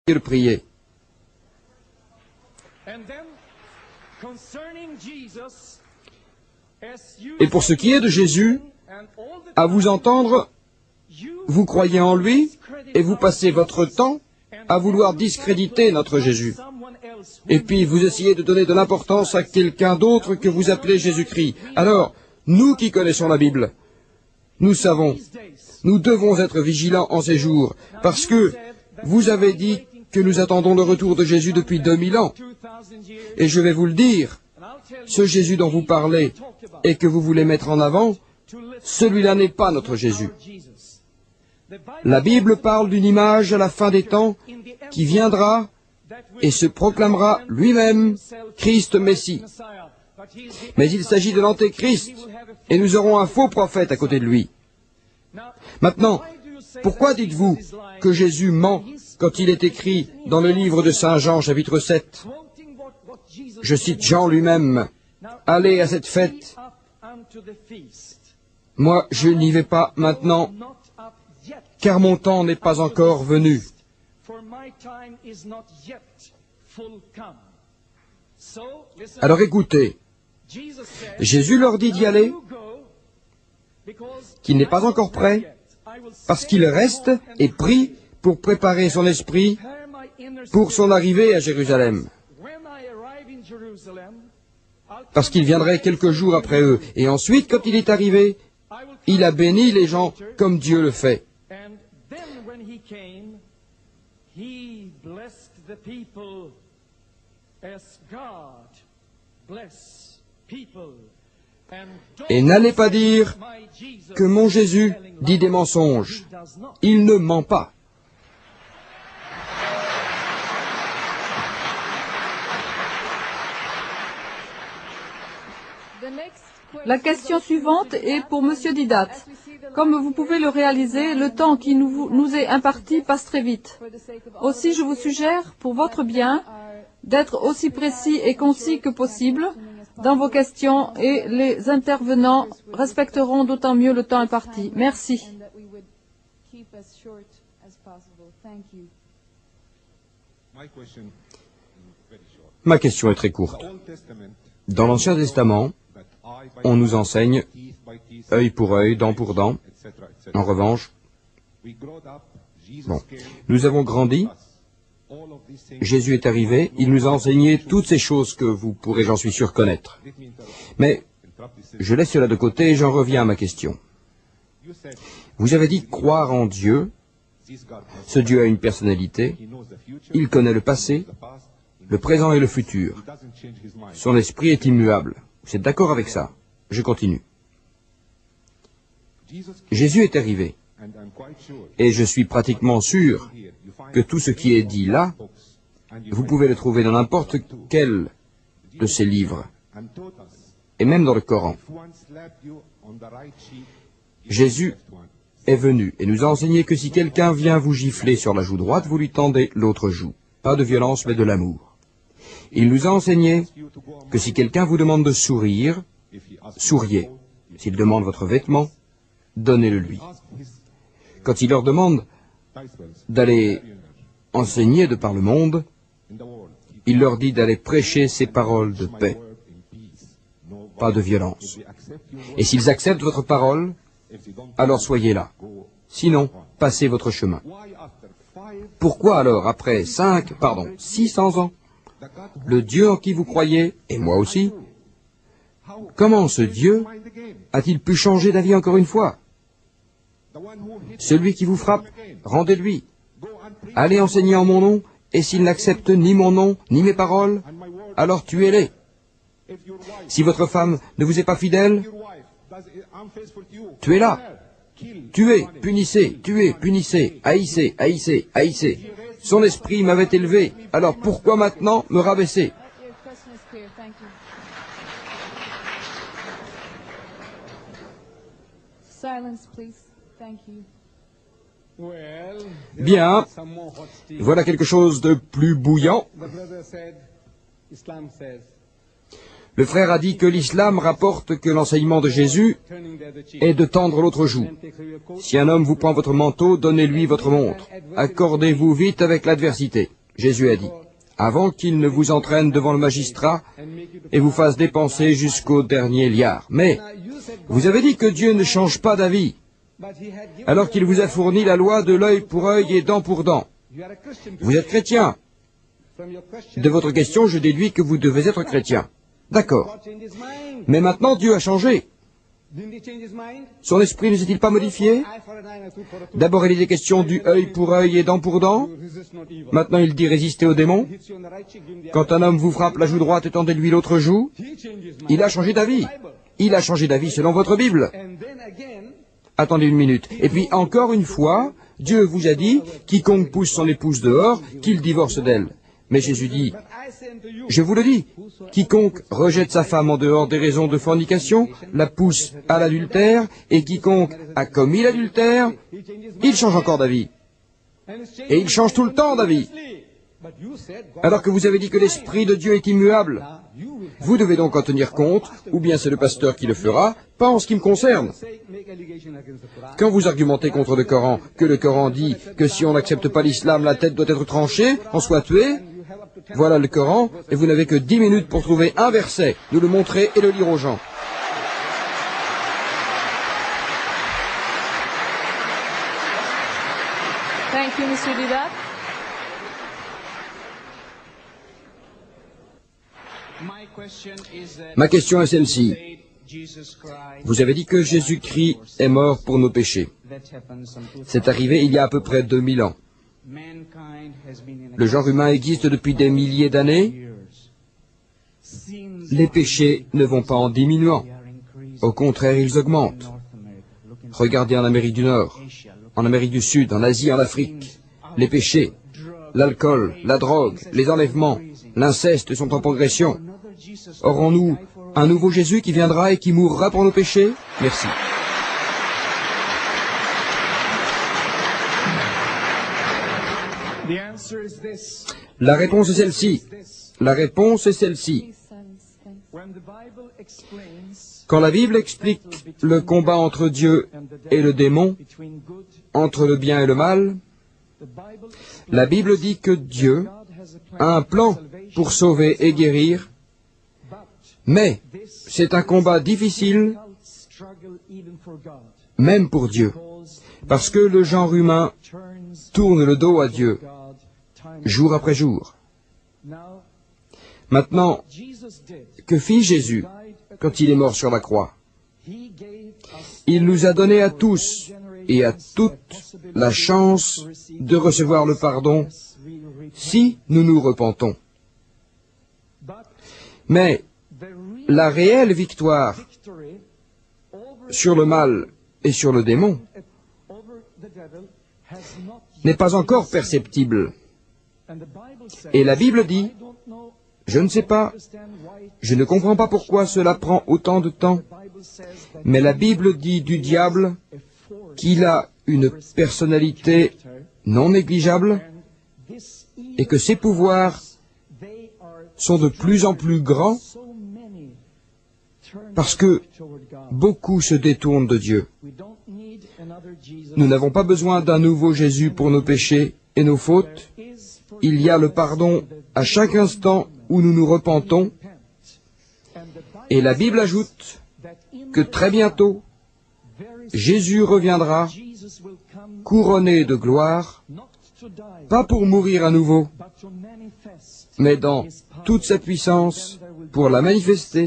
de prier. Et pour ce qui est de Jésus, à vous entendre, vous croyez en lui et vous passez votre temps à vouloir discréditer notre Jésus. Et puis vous essayez de donner de l'importance à quelqu'un d'autre que vous appelez Jésus-Christ. Alors, nous qui connaissons la Bible, nous savons, nous devons être vigilants en ces jours, parce que vous avez dit que nous attendons le retour de Jésus depuis 2000 ans. Et je vais vous le dire, ce Jésus dont vous parlez et que vous voulez mettre en avant, celui-là n'est pas notre Jésus. La Bible parle d'une image à la fin des temps qui viendra et se proclamera lui-même Christ Messie. Mais il s'agit de l'Antéchrist, et nous aurons un faux prophète à côté de lui. Maintenant, pourquoi dites-vous que Jésus ment quand il est écrit dans le livre de Saint Jean, chapitre 7 ? Je cite Jean lui-même, « Allez à cette fête. Moi, je n'y vais pas maintenant, car mon temps n'est pas encore venu. » Alors écoutez, Jésus leur dit d'y aller, qu'il n'est pas encore prêt, parce qu'il reste et prie pour préparer son esprit pour son arrivée à Jérusalem. Parce qu'il viendrait quelques jours après eux. Et ensuite, quand il est arrivé, il a béni les gens comme Dieu le fait. Et n'allez pas dire que mon Jésus dit des mensonges. Il ne ment pas. La question suivante est pour Monsieur Didat. Comme vous pouvez le réaliser, le temps qui nous est imparti passe très vite. Aussi, je vous suggère, pour votre bien, d'être aussi précis et concis que possible dans vos questions et les intervenants respecteront d'autant mieux le temps imparti. Merci. Ma question est très courte. Dans l'Ancien Testament, on nous enseigne œil pour œil, dent pour dent. En revanche, nous avons grandi, Jésus est arrivé, il nous a enseigné toutes ces choses que vous pourrez, j'en suis sûr, connaître. Mais je laisse cela de côté et j'en reviens à ma question. Vous avez dit croire en Dieu. Ce Dieu a une personnalité, il connaît le passé, le présent et le futur. Son esprit est immuable. Vous êtes d'accord avec ça? Je continue. Jésus est arrivé. Et je suis pratiquement sûr que tout ce qui est dit là, vous pouvez le trouver dans n'importe quel de ces livres, et même dans le Coran. Jésus est venu et nous a enseigné que si quelqu'un vient vous gifler sur la joue droite, vous lui tendez l'autre joue. Pas de violence, mais de l'amour. Il nous a enseigné que si quelqu'un vous demande de sourire, souriez. S'il demande votre vêtement, donnez-le lui. Quand il leur demande d'aller enseigner de par le monde, il leur dit d'aller prêcher ces paroles de paix, pas de violence. Et s'ils acceptent votre parole, alors soyez là. Sinon, passez votre chemin. Pourquoi alors, après 600 ans, le Dieu en qui vous croyez, et moi aussi, comment ce Dieu a-t-il pu changer d'avis encore une fois? Celui qui vous frappe, rendez-lui. Allez enseigner en mon nom, et s'il n'accepte ni mon nom, ni mes paroles, alors tuez-les. Si votre femme ne vous est pas fidèle, tuez-la. Tuez, punissez, haïssez, haïssez, haïssez. Son esprit m'avait élevé, alors pourquoi maintenant me rabaisser? Bien, voilà quelque chose de plus bouillant. Le frère a dit que l'islam rapporte que l'enseignement de Jésus est de tendre l'autre joue. Si un homme vous prend votre manteau, donnez-lui votre montre. Accordez-vous vite avec l'adversité. Jésus a dit, avant qu'il ne vous entraîne devant le magistrat et vous fasse dépenser jusqu'au dernier liard. Mais vous avez dit que Dieu ne change pas d'avis, alors qu'il vous a fourni la loi de l'œil pour œil et dent pour dent. Vous êtes chrétien. De votre question, je déduis que vous devez être chrétien. D'accord. Mais maintenant, Dieu a changé. Son esprit ne s'est-il pas modifié? D'abord, il était question du œil pour œil et dent pour dent. Maintenant, il dit résister aux démons. Quand un homme vous frappe la joue droite, étendez-lui l'autre joue. Il a changé d'avis. Il a changé d'avis selon votre Bible. Attendez une minute. Et puis, encore une fois, Dieu vous a dit, quiconque pousse son épouse dehors, qu'il divorce d'elle. Mais Jésus dit, je vous le dis, quiconque rejette sa femme en dehors des raisons de fornication, la pousse à l'adultère, et quiconque a commis l'adultère, il change encore d'avis. Et il change tout le temps d'avis. Alors que vous avez dit que l'Esprit de Dieu est immuable. Vous devez donc en tenir compte, ou bien c'est le pasteur qui le fera, pas en ce qui me concerne. Quand vous argumentez contre le Coran, que le Coran dit que si on n'accepte pas l'islam, la tête doit être tranchée, on soit tué, voilà le Coran, et vous n'avez que 10 minutes pour trouver un verset, nous le montrer et le lire aux gens. Thank you, Monsieur Didat. Ma question est celle-ci. Vous avez dit que Jésus-Christ est mort pour nos péchés. C'est arrivé il y a à peu près 2000 ans. Le genre humain existe depuis des milliers d'années. Les péchés ne vont pas en diminuant. Au contraire, ils augmentent. Regardez en Amérique du Nord, en Amérique du Sud, en Asie, en Afrique. Les péchés, l'alcool, la drogue, les enlèvements, l'inceste sont en progression. Aurons-nous un nouveau Jésus qui viendra et qui mourra pour nos péchés? Merci. La réponse est celle-ci. La réponse est celle-ci. Quand la Bible explique le combat entre Dieu et le démon, entre le bien et le mal, la Bible dit que Dieu a un plan pour sauver et guérir, mais c'est un combat difficile, même pour Dieu, parce que le genre humain tourne le dos à Dieu, jour après jour. Maintenant, que fit Jésus quand il est mort sur la croix? Il nous a donné à tous et à toutes la chance de recevoir le pardon si nous nous repentons. Mais la réelle victoire sur le mal et sur le démon n'est pas encore perceptible. Et la Bible dit, je ne sais pas, je ne comprends pas pourquoi cela prend autant de temps, mais la Bible dit du diable qu'il a une personnalité non négligeable et que ses pouvoirs sont de plus en plus grands parce que beaucoup se détournent de Dieu. Nous n'avons pas besoin d'un nouveau Jésus pour nos péchés et nos fautes. Il y a le pardon à chaque instant où nous nous repentons. Et la Bible ajoute que très bientôt, Jésus reviendra couronné de gloire, pas pour mourir à nouveau, mais dans toute sa puissance pour la manifester